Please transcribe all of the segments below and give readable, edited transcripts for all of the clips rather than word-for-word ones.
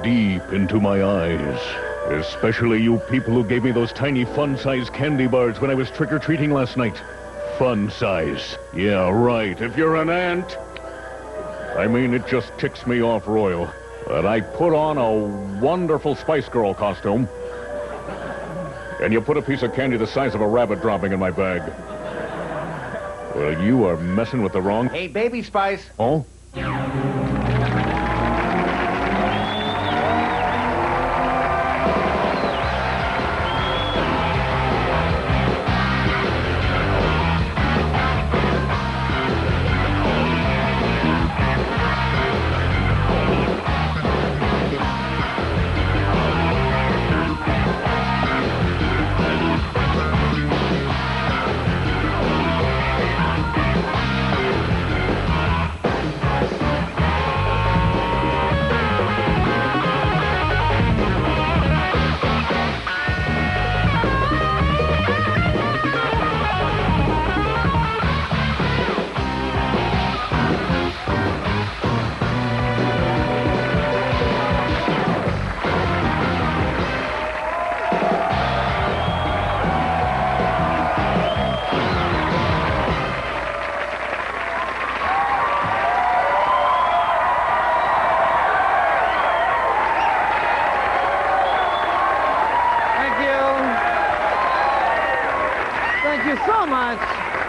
deep into my eyes. Especially you people who gave me those tiny fun-size candy bars when I was trick-or-treating last night. Fun size. Yeah, right. If you're an ant. I mean, it just ticks me off royal that I put on a wonderful Spice Girl costume, and you put a piece of candy the size of a rabbit dropping in my bag. Well, you are messing with the wrong... Hey, Baby Spice. Oh?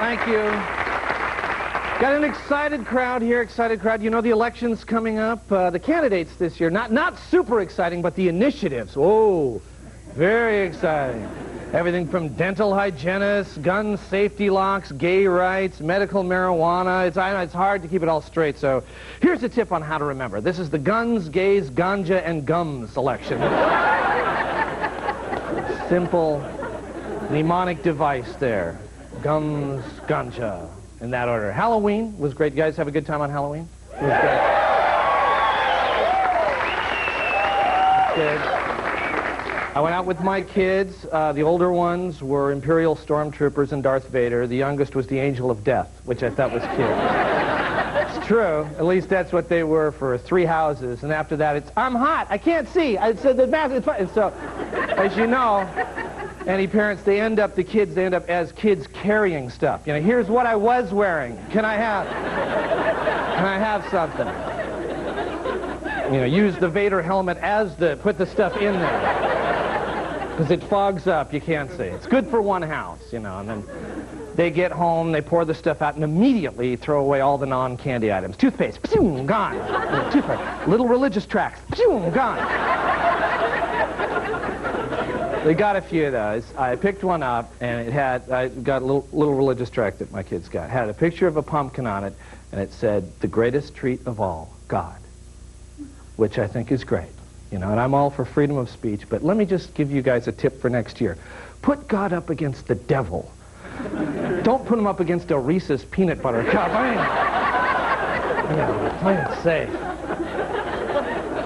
Thank you. Got an excited crowd here, excited crowd. You know the election's coming up. The candidates this year, not super exciting, but the initiatives. Oh, very exciting. Everything from dental hygienists, gun safety locks, gay rights, medical marijuana. I know it's hard to keep it all straight, so here's a tip on how to remember. This is the guns, gays, ganja, and gums election. Simple mnemonic device there. Gums, ganja, in that order. Halloween was great. You guys have a good time on Halloween? It was great. Good. I went out with my kids. The older ones were Imperial Stormtroopers and Darth Vader. The youngest was the Angel of Death, which I thought was cute. It's true. At least that's what they were for 3 houses. And after that, it's, I'm hot. I can't see. I said the mask is fine. And so, as you know, any parents, they end up as kids carrying stuff. You know, here's what I was wearing. Can I have something? You know, use the Vader helmet put the stuff in there. Because it fogs up, you can't see. It's good for one house, you know, and then they get home, they pour the stuff out, and immediately throw away all the non-candy items. Toothpaste, pshoo, gone. Toothpaste. Little religious tracts, pshoo, gone. They got a few of those. I picked one up, and I got a little religious tract that my kids got. It had a picture of a pumpkin on it, and it said, the greatest treat of all, God, which I think is great. You know, and I'm all for freedom of speech, but let me just give you guys a tip for next year. Put God up against the devil. Don't put him up against a Reese's peanut butter cup. Play it safe.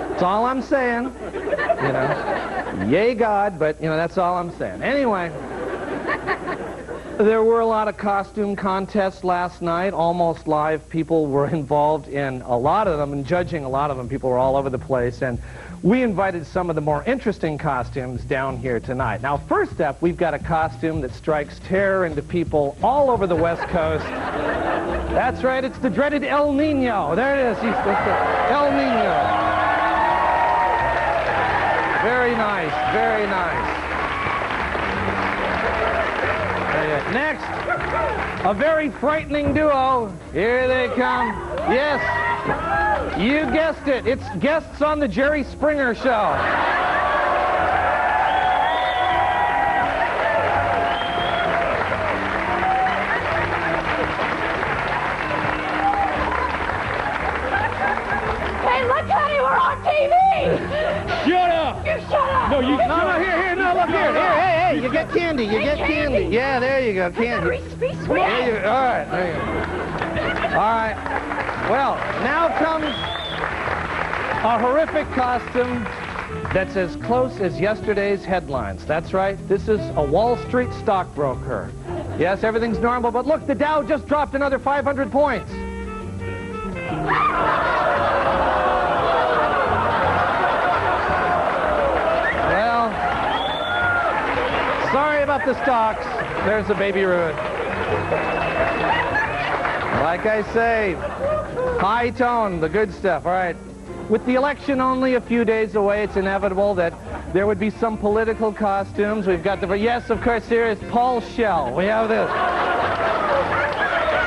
That's all I'm saying, you know. Yay, God, but, you know, that's all I'm saying. Anyway, there were a lot of costume contests last night, almost live. People were involved in a lot of them, and judging a lot of them. People were all over the place, and we invited some of the more interesting costumes down here tonight. Now, first up, we've got a costume that strikes terror into people all over the West Coast. That's right, it's the dreaded El Nino. There it is, it's the El Nino. Very nice, very nice. Next, a very frightening duo. Here they come. Yes, you guessed it. It's guests on the Jerry Springer Show. Hey, look, honey, we're on TV! Shut up! You shut up! No, here, look here. Hey, you get candy, Yeah, there you go, candy. Be sweet. All right, there you go. All right. Well, now comes a horrific costume that's as close as yesterday's headlines. That's right. This is a Wall Street stockbroker. Yes, everything's normal, but look, the Dow just dropped another 500 points. the stocks. There's the Baby Ruth. Like I say, high tone, the good stuff. All right. With the election only a few days away, it's inevitable that there would be some political costumes. We've got the... Yes, of course, here is Paul Shell. We have this.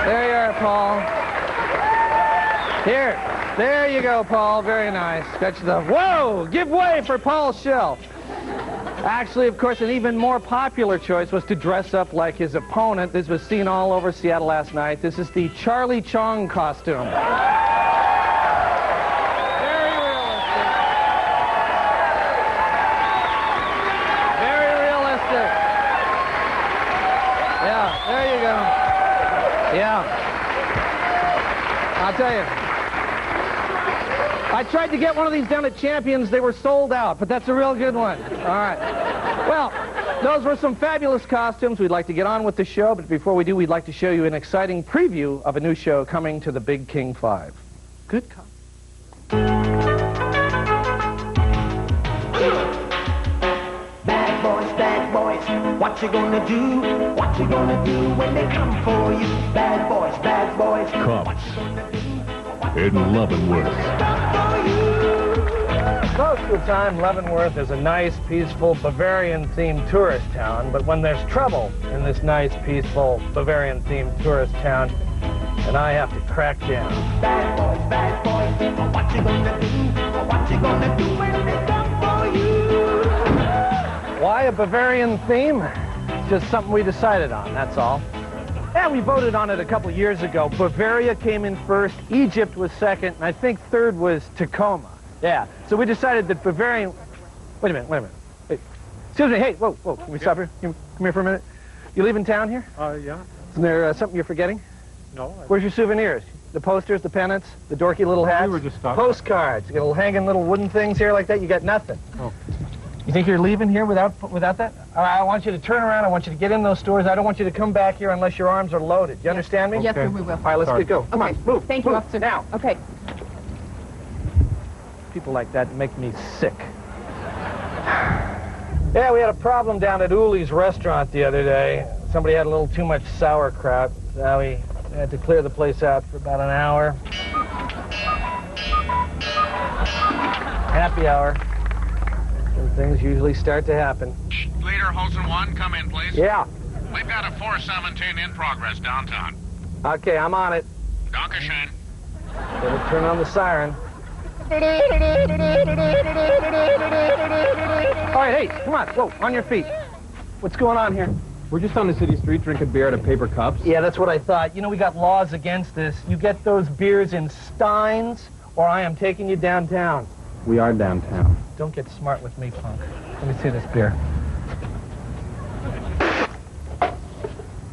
There you are, Paul. Here. There you go, Paul. Very nice. Got you the... Whoa! Give way for Paul Shell. Actually, of course, an even more popular choice was to dress up like his opponent. This was seen all over Seattle last night. This is the Charlie Chong costume. Very realistic. Very realistic. Yeah, there you go. Yeah. I'll tell you. I tried to get one of these down at Champions. They were sold out, but that's a real good one. All right. Well, those were some fabulous costumes. We'd like to get on with the show, but before we do, we'd like to show you an exciting preview of a new show coming to the Big King 5. Good cop. Bad boys, what you gonna do? What you gonna do when they come for you? Bad boys, Cops in Leavenworth. Most of the time, Leavenworth is a nice, peaceful, Bavarian-themed tourist town, but when there's trouble in this nice, peaceful, Bavarian-themed tourist town, then I have to crack down. Bad boys, what you gonna do? What you gonna do when they come for you? Why a Bavarian theme? It's just something we decided on, that's all. Yeah, we voted on it a couple years ago. Bavaria came in first, Egypt was second, and I think third was Tacoma. Yeah, so we decided that Bavarian... Wait a minute. Hey, excuse me, hey, whoa, can we stop here? Come here for a minute. You leaving town here? Yeah. Isn't there something you're forgetting? No. Where's your souvenirs? The posters, the pennants, the dorky little hats? We were just stopping. Postcards. You got little hanging little wooden things here like that? You got nothing. Oh. You think you're leaving here without that? All right, I want you to turn around. I want you to get in those stores. I don't want you to come back here unless your arms are loaded. You understand me? Yes, Okay. sir, we will. All right, let's get go. Come on, move. Thank you, move. officer. Now. Okay. People like that make me sick. Yeah, we had a problem down at Uli's restaurant the other day. Somebody had a little too much sauerkraut. So we had to clear the place out for about an hour. Happy hour. And things usually start to happen. Leader, Holson 1, come in, please. Yeah. We've got a 417 in progress downtown. Okay, I'm on it. Dankeschön. Better turn on the siren. All right, hey, come on. Whoa, on your feet. What's going on here? We're just on the city street drinking beer out of paper cups. Yeah, that's what I thought. You know, we got laws against this. You get those beers in steins, or I am taking you downtown. We are downtown. Don't get smart with me, punk. Let me see this beer.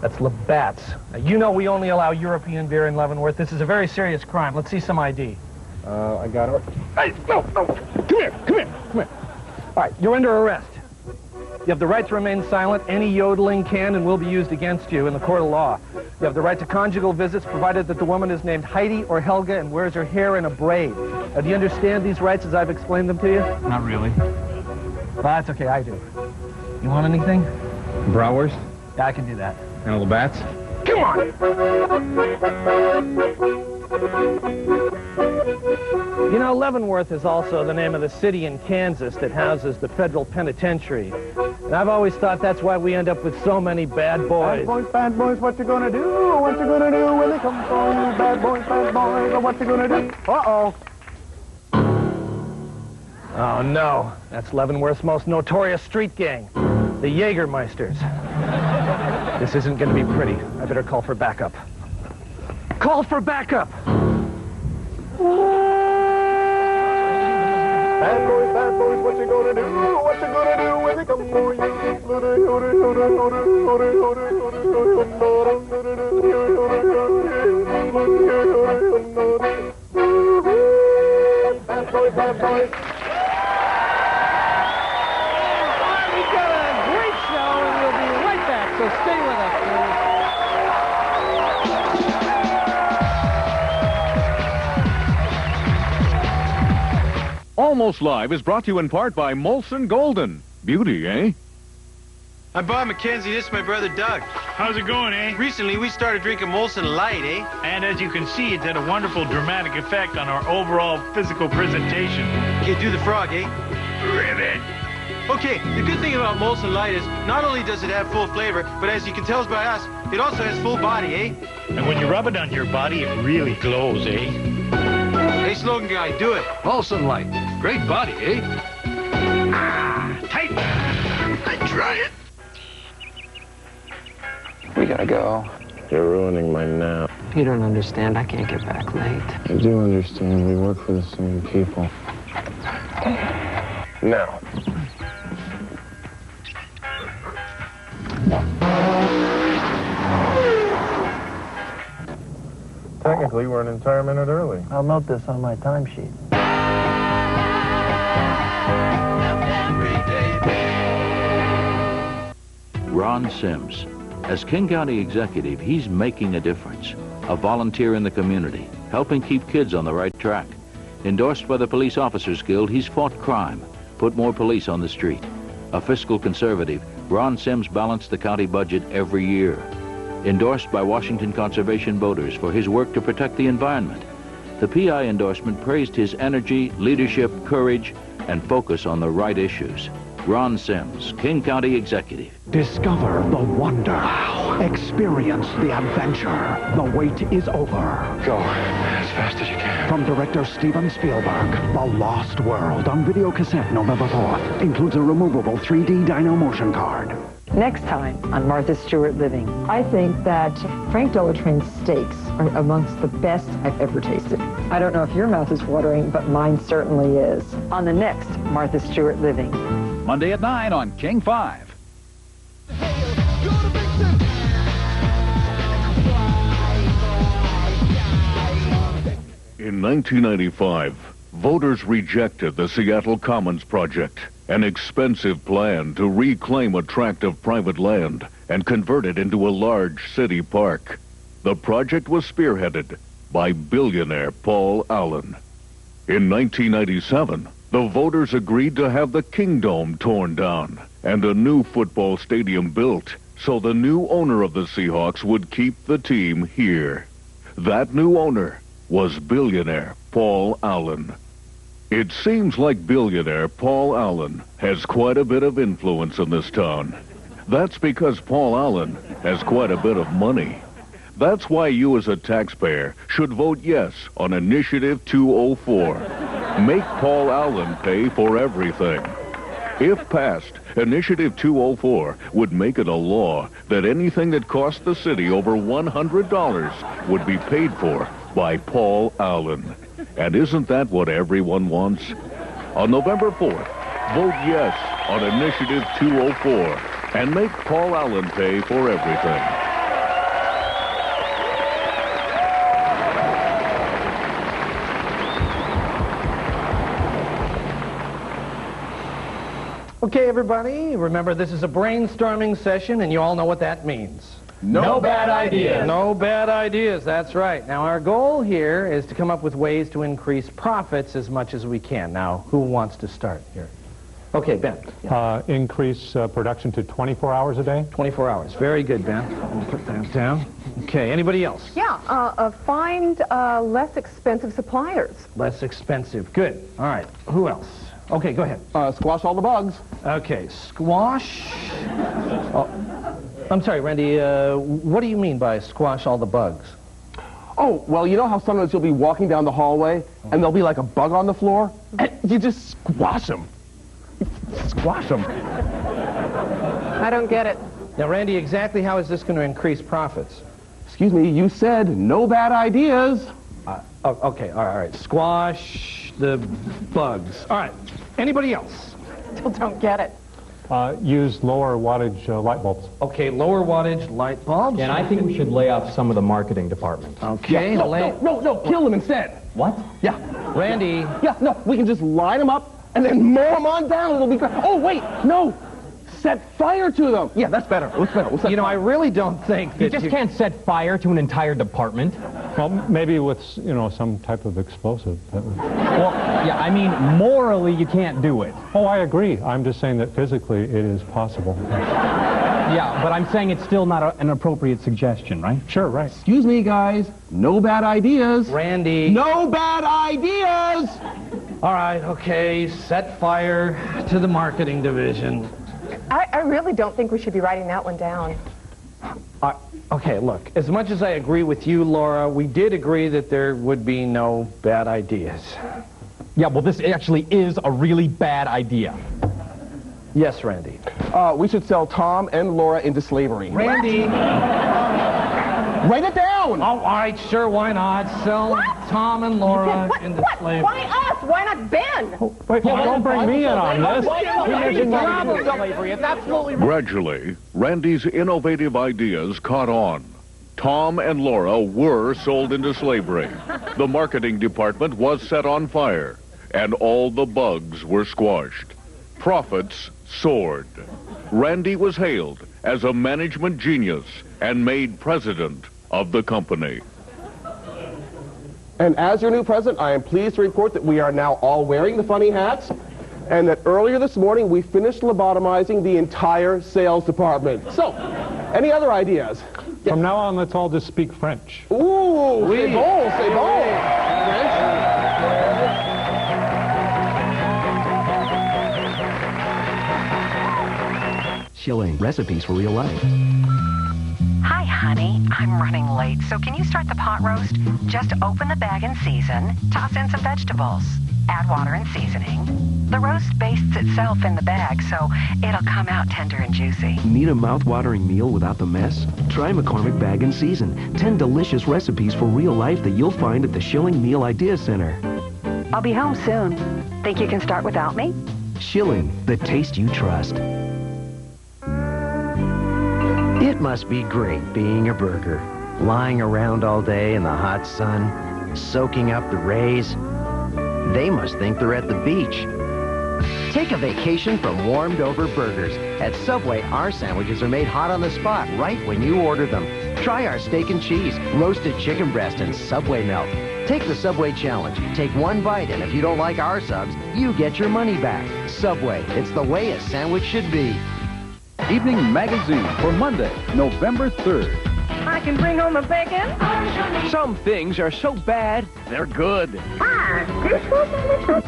That's Labatt's. Now, you know we only allow European beer in Leavenworth. This is a very serious crime. Let's see some ID. I got it. Hey, no. Come here. All right, you're under arrest. You have the right to remain silent. Any yodeling can and will be used against you in the court of law. You have the right to conjugal visits, provided that the woman is named Heidi or Helga and wears her hair in a braid. Now, do you understand these rights as I've explained them to you? Not really. Well, that's okay, I do. You want anything? Bratwurst Yeah, I can do that. and a Labatt's. Come on! You know, Leavenworth is also the name of the city in Kansas that houses the federal penitentiary. And I've always thought that's why we end up with so many bad boys. Bad boys, what you gonna do? What you gonna do when they come for you? Bad boys, what you gonna do? Uh-oh. Oh, no. That's Leavenworth's most notorious street gang, the Jägermeisters. This isn't going to be pretty. I better call for backup. Call for backup! Bad boys, what you gonna do? What you gonna do when they come for you? Bad boys. All right, we've got a great show, and we'll be right back, so stay with us, please. Almost Live is brought to you in part by Molson Golden. Beauty, eh? I'm Bob McKenzie. This is my brother Doug. How's it going, eh? Recently, we started drinking Molson Light, eh? And as you can see, it's had a wonderful dramatic effect on our overall physical presentation. You do the frog, eh? Ribbit! Okay, the good thing about Molson Light is not only does it have full flavor, but as you can tell by us, it also has full body, eh? And when you rub it on your body, it really glows, eh? Hey, slogan guy, do it. Molson Light. Great body, eh? Tight! I try it. We gotta go. You're ruining my nap. You don't understand. I can't get back late. I do understand. We work for the same people. Now. Technically, we're an entire minute early. I'll note this on my timesheet. Ron Sims. As King County Executive, he's making a difference. A volunteer in the community, helping keep kids on the right track. Endorsed by the Police Officers Guild, he's fought crime, put more police on the street. A fiscal conservative, Ron Sims balanced the county budget every year. Endorsed by Washington Conservation voters for his work to protect the environment. The PI endorsement praised his energy, leadership, courage, and focus on the right issues. Ron Sims, King County Executive. Discover the wonder. Wow. Experience the adventure. The wait is over. Go as fast as you can. From director Steven Spielberg, The Lost World on video cassette November 4th. Includes a removable 3D Dino motion card. Next time on Martha Stewart Living. I think that Frank Delatrain's steaks are amongst the best I've ever tasted. I don't know if your mouth is watering, but mine certainly is. On the next Martha Stewart Living. Monday at 9 on King 5. In 1995, voters rejected the Seattle Commons Project, an expensive plan to reclaim a tract of private land and convert it into a large city park. The project was spearheaded by billionaire Paul Allen. In 1997, the voters agreed to have the Kingdome torn down and a new football stadium built so the new owner of the Seahawks would keep the team here. That new owner was billionaire Paul Allen. It seems like billionaire Paul Allen has quite a bit of influence in this town. That's because Paul Allen has quite a bit of money. That's why you as a taxpayer should vote yes on Initiative 204. Make Paul Allen pay for everything. If passed, Initiative 204 would make it a law that anything that cost the city over $100 would be paid for by Paul Allen. And isn't that what everyone wants? On November 4th, vote yes on Initiative 204 and make Paul Allen pay for everything. Okay, everybody, remember this is a brainstorming session, and you all know what that means. No bad ideas. No bad ideas, that's right. Now, our goal here is to come up with ways to increase profits as much as we can. Now, who wants to start here? Okay, Ben. Increase production to 24 hours a day. 24 hours. Very good, Ben. I'll put that down. Okay, anybody else? Yeah, find less expensive suppliers. Less expensive. Good. All right. Who else? Okay, go ahead. Squash all the bugs. Okay, squash. Oh, I'm sorry, Randy, what do you mean by squash all the bugs? Oh, well, you know how sometimes you'll be walking down the hallway and there'll be like a bug on the floor? And you just squash them. Squash them. I don't get it. Now, Randy, exactly how is this going to increase profits? Excuse me, you said no bad ideas. Okay, all right. Squash the bugs. All right. Anybody else? Still don't get it. Use lower wattage light bulbs. Okay, lower wattage light bulbs. And I think we should lay off some of the marketing department. Okay. Yeah, no, kill them instead. What? Yeah. Randy. Yeah, no, we can just line them up and then mow them on down. It'll be great. Oh, wait, no. Set fire to them. Yeah, that's better. What's better? You know, I really don't think that you just can't set fire to an entire department. Well, maybe with, you know, some type of explosive. Well, yeah, I mean, morally, you can't do it. Oh, I agree. I'm just saying that physically it is possible. Yeah, but I'm saying it's still not an appropriate suggestion, right? Sure, right. Excuse me, guys. No bad ideas. Randy. No bad ideas! All right, okay, set fire to the marketing division. I really don't think we should be writing that one down. Okay, look, as much as I agree with you, Laura, we did agree that there would be no bad ideas. Yeah, well, this actually is a really bad idea. Yes, Randy. We should sell Tom and Laura into slavery. Randy! Write it down! Oh, all right, sure, why not? Sell Tom and Laura into slavery. Why us? Why not Ben? Wait, don't bring me in on this. Slavery. It's absolutely right. Gradually, Randy's innovative ideas caught on. Tom and Laura were sold into slavery. The marketing department was set on fire, and all the bugs were squashed. Profits soared. Randy was hailed as a management genius and made president of the company. And as your new president, I am pleased to report that we are now all wearing the funny hats, and that earlier this morning we finished lobotomizing the entire sales department. So, any other ideas? From now on, let's all just speak French. Ooh, c'est bon, c'est bon. Shilling recipes for real life. Hi, honey. I'm running late, so can you start the pot roast? Just open the bag and season, toss in some vegetables, add water and seasoning. The roast bastes itself in the bag, so it'll come out tender and juicy. Need a mouth-watering meal without the mess? Try McCormick Bag and Season. 10 delicious recipes for real life that you'll find at the Schilling Meal Idea Center. I'll be home soon. Think you can start without me? Schilling, the taste you trust. It must be great being a burger. Lying around all day in the hot sun, soaking up the rays. They must think they're at the beach. Take a vacation from warmed-over burgers. At Subway, our sandwiches are made hot on the spot right when you order them. Try our steak and cheese, roasted chicken breast, and Subway melt. Take the Subway challenge. Take one bite, and if you don't like our subs, you get your money back. Subway, it's the way a sandwich should be. Evening Magazine for Monday, November 3rd. I can bring home a bacon. Some things are so bad, they're good.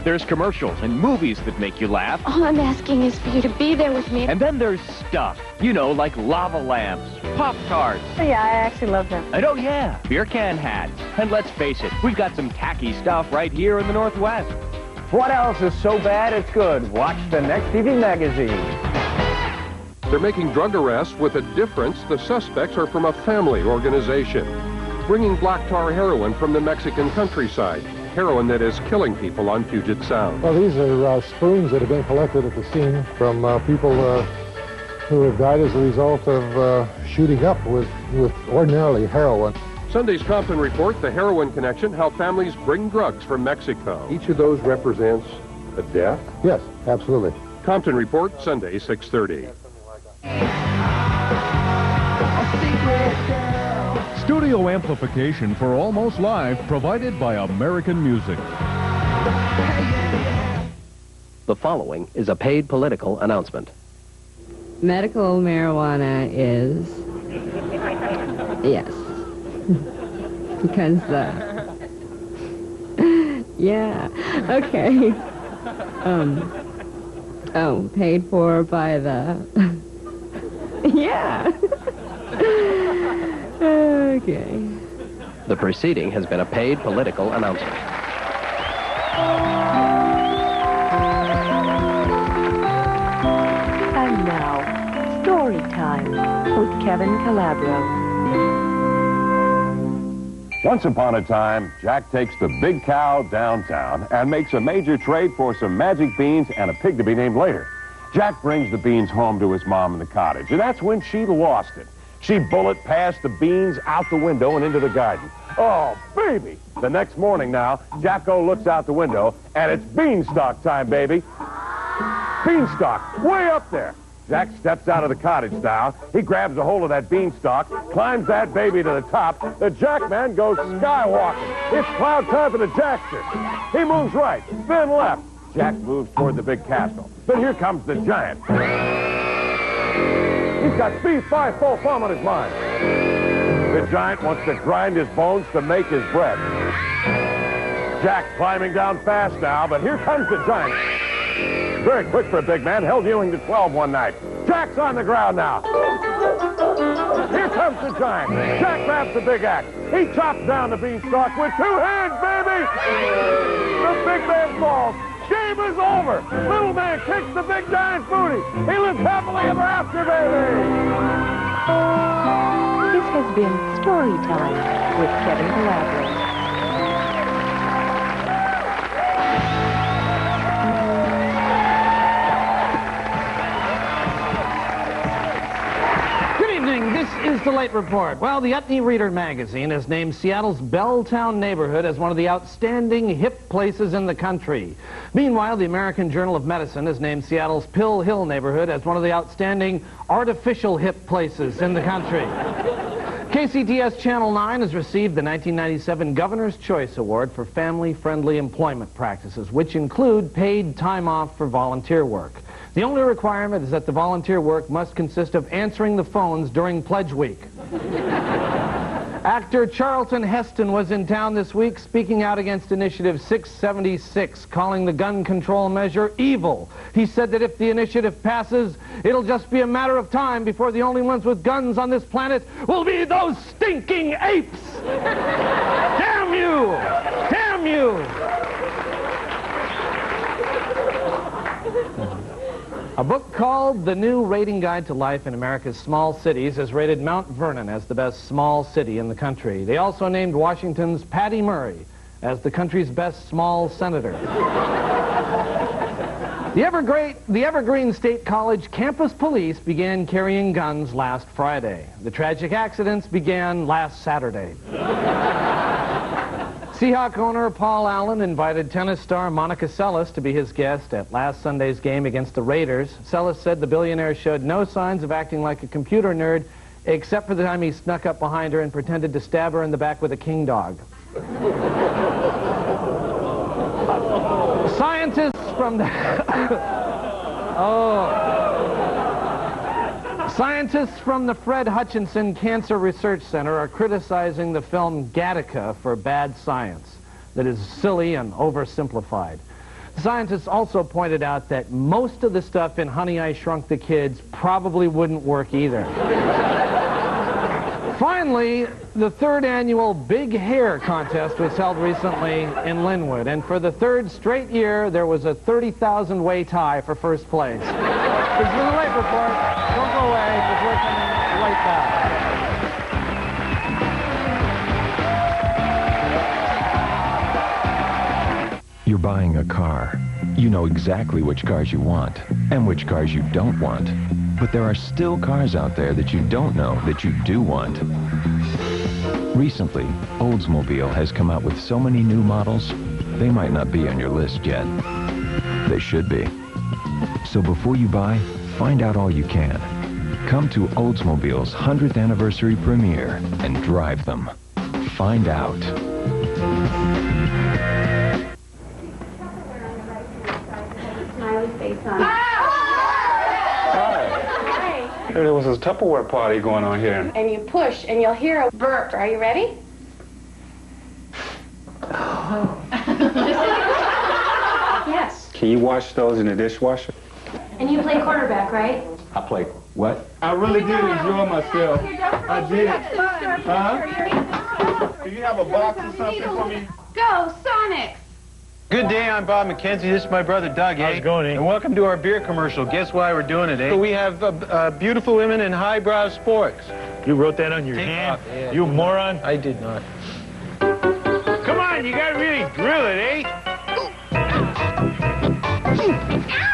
There's commercials and movies that make you laugh. All I'm asking is for you to be there with me. And then there's stuff, you know, like lava lamps, Pop-Tarts. Yeah, I actually love them. And oh yeah, beer can hats. And let's face it, we've got some tacky stuff right here in the Northwest. What else is so bad it's good? Watch the next Evening Magazine. They're making drug arrests with a difference. The suspects are from a family organization, bringing black tar heroin from the Mexican countryside, heroin that is killing people on Puget Sound. Well, these are spoons that have been collected at the scene from people who have died as a result of shooting up with ordinarily heroin. Sunday's Compton Report, the heroin connection, how families bring drugs from Mexico. Each of those represents a death? Yes, absolutely. Compton Report, Sunday, 6:30. Studio amplification for Almost Live provided by American Music. The following is a paid political announcement. Medical marijuana is, yes, because yeah, okay, paid for by the, yeah, okay. The preceding has been a paid political announcement. And now, Storytime with Kevin Calabro. Once upon a time, Jack takes the big cow downtown and makes a major trade for some magic beans and a pig to be named later. Jack brings the beans home to his mom in the cottage, and that's when she lost it. She bullet passed the beans out the window and into the garden. Oh, baby! The next morning now, Jacko looks out the window, and it's beanstalk time, baby. Beanstalk, way up there. Jack steps out of the cottage now. He grabs a hold of that beanstalk, climbs that baby to the top. The Jackman goes skywalking. It's cloud time for the Jackster. He moves right, then left. Jack moves toward the big castle. But here comes the giant. He's got speed, fire, full form on his mind. The giant wants to grind his bones to make his bread. Jack climbing down fast now, but here comes the giant. Very quick for a big man, held Ewing to 12 one night. Jack's on the ground now. Here comes the giant. Jack grabs the big axe. He chops down the beanstalk with 2 hands, baby! The big man falls. Game is over. Little man kicks the big giant's booty. He lives happily ever after, baby! This has been Storytime with Kevin Calabro. This is the Late Report. Well, the Utne Reader magazine has named Seattle's Belltown neighborhood as one of the outstanding hip places in the country. Meanwhile, the American Journal of Medicine has named Seattle's Pill Hill neighborhood as one of the outstanding artificial hip places in the country. KCTS Channel 9 has received the 1997 Governor's Choice Award for family-friendly employment practices, which include paid time off for volunteer work. The only requirement is that the volunteer work must consist of answering the phones during Pledge Week. Actor Charlton Heston was in town this week speaking out against Initiative 676, calling the gun control measure evil. He said that if the initiative passes, it'll just be a matter of time before the only ones with guns on this planet will be those stinking apes! Damn you! Damn you! A book called The New Rating Guide to Life in America's Small Cities has rated Mount Vernon as the best small city in the country. They also named Washington's Patty Murray as the country's best small senator. The Evergreen State College campus police began carrying guns last Friday. The tragic accidents began last Saturday. Seahawk owner Paul Allen invited tennis star Monica Seles to be his guest at last Sunday's game against the Raiders. Seles said the billionaire showed no signs of acting like a computer nerd, except for the time he snuck up behind her and pretended to stab her in the back with a king dog. Scientists from the... Scientists from the Fred Hutchinson Cancer Research Center are criticizing the film Gattaca for bad science that is silly and oversimplified. The scientists also pointed out that most of the stuff in Honey, I Shrunk the Kids probably wouldn't work either. Finally, the 3rd annual Big Hair contest was held recently in Linwood, and for the 3rd straight year, there was a 30,000-way tie for first place. This is the Late Report. Don't go away, because we're coming right back. You're buying a car. You know exactly which cars you want and which cars you don't want. But there are still cars out there that you don't know that you do want. Recently, Oldsmobile has come out with so many new models, they might not be on your list yet. They should be. So before you buy, find out all you can. Come to Oldsmobile's 100th anniversary premiere and drive them. Find out. Smiley face on. There was a Tupperware party going on here. And you push, and you'll hear a burp. Are you ready? Yes. Can you wash those in the dishwasher? And you play quarterback, right? I play what? I really did enjoy myself. I did. Huh? Do you have a box or something for me? Go, Sonic! Good day, I'm Bob McKenzie. This is my brother Doug. How's it going, And welcome to our beer commercial. Guess why we're doing it, eh? We have beautiful women in highbrow sports. You wrote that on your hand? Yeah. You moron? I did not. Come on, you gotta really drill it, eh?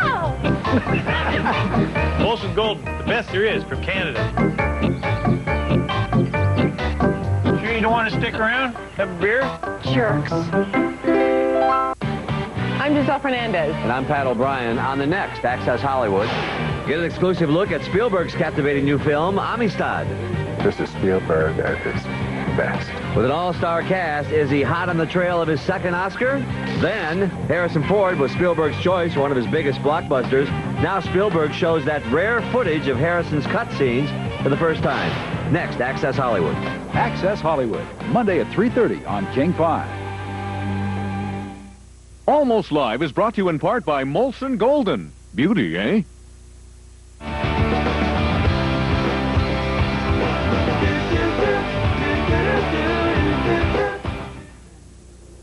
Ow! Molson Gold, the best there is from Canada. Sure you don't want to stick around? Have a beer? Jerks. I'm Giselle Fernandez. And I'm Pat O'Brien. On the next Access Hollywood, get an exclusive look at Spielberg's captivating new film, Amistad. This is Spielberg at his best. With an all-star cast, is he hot on the trail of his second Oscar? Then, Harrison Ford was Spielberg's choice, one of his biggest blockbusters. Now Spielberg shows that rare footage of Harrison's cut scenes for the first time. Next, Access Hollywood. Access Hollywood, Monday at 3:30 on King 5. Almost Live is brought to you in part by Molson Golden. Beauty, eh?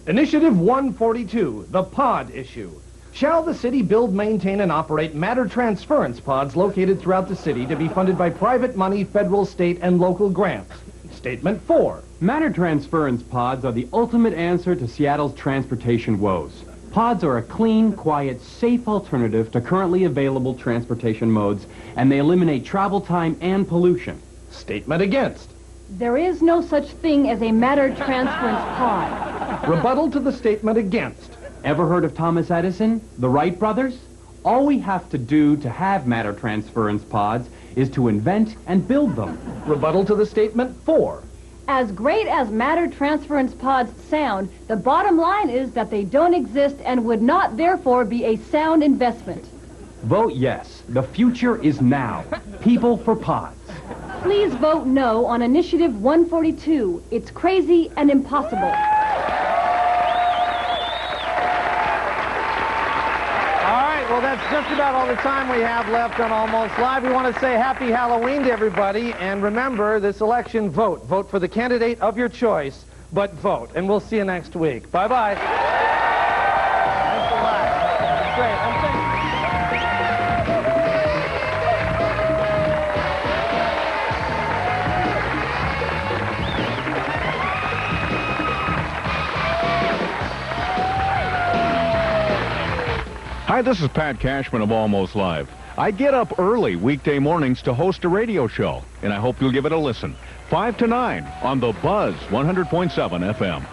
Initiative 142, the pod issue. Shall the city build, maintain, and operate matter transference pods located throughout the city to be funded by private money, federal, state, and local grants? Statement 4. Matter transference pods are the ultimate answer to Seattle's transportation woes. Pods are a clean, quiet, safe alternative to currently available transportation modes, and they eliminate travel time and pollution. Statement against. There is no such thing as a matter transference pod. Rebuttal to the statement against. Ever heard of Thomas Edison, the Wright brothers? All we have to do to have matter transference pods is to invent and build them. Rebuttal to the statement 4. As great as matter transference pods sound, the bottom line is that they don't exist and would not therefore be a sound investment. Vote yes. The future is now. People for pods. Please vote no on Initiative 142. It's crazy and impossible. Well, that's just about all the time we have left on Almost Live. We want to say happy Halloween to everybody. And remember, this election, vote. Vote for the candidate of your choice, but vote. And we'll see you next week. Bye-bye. Thanks a lot. Great. Hi, this is Pat Cashman of Almost Live. I get up early weekday mornings to host a radio show, and I hope you'll give it a listen. 5 to 9 on The Buzz 100.7 FM.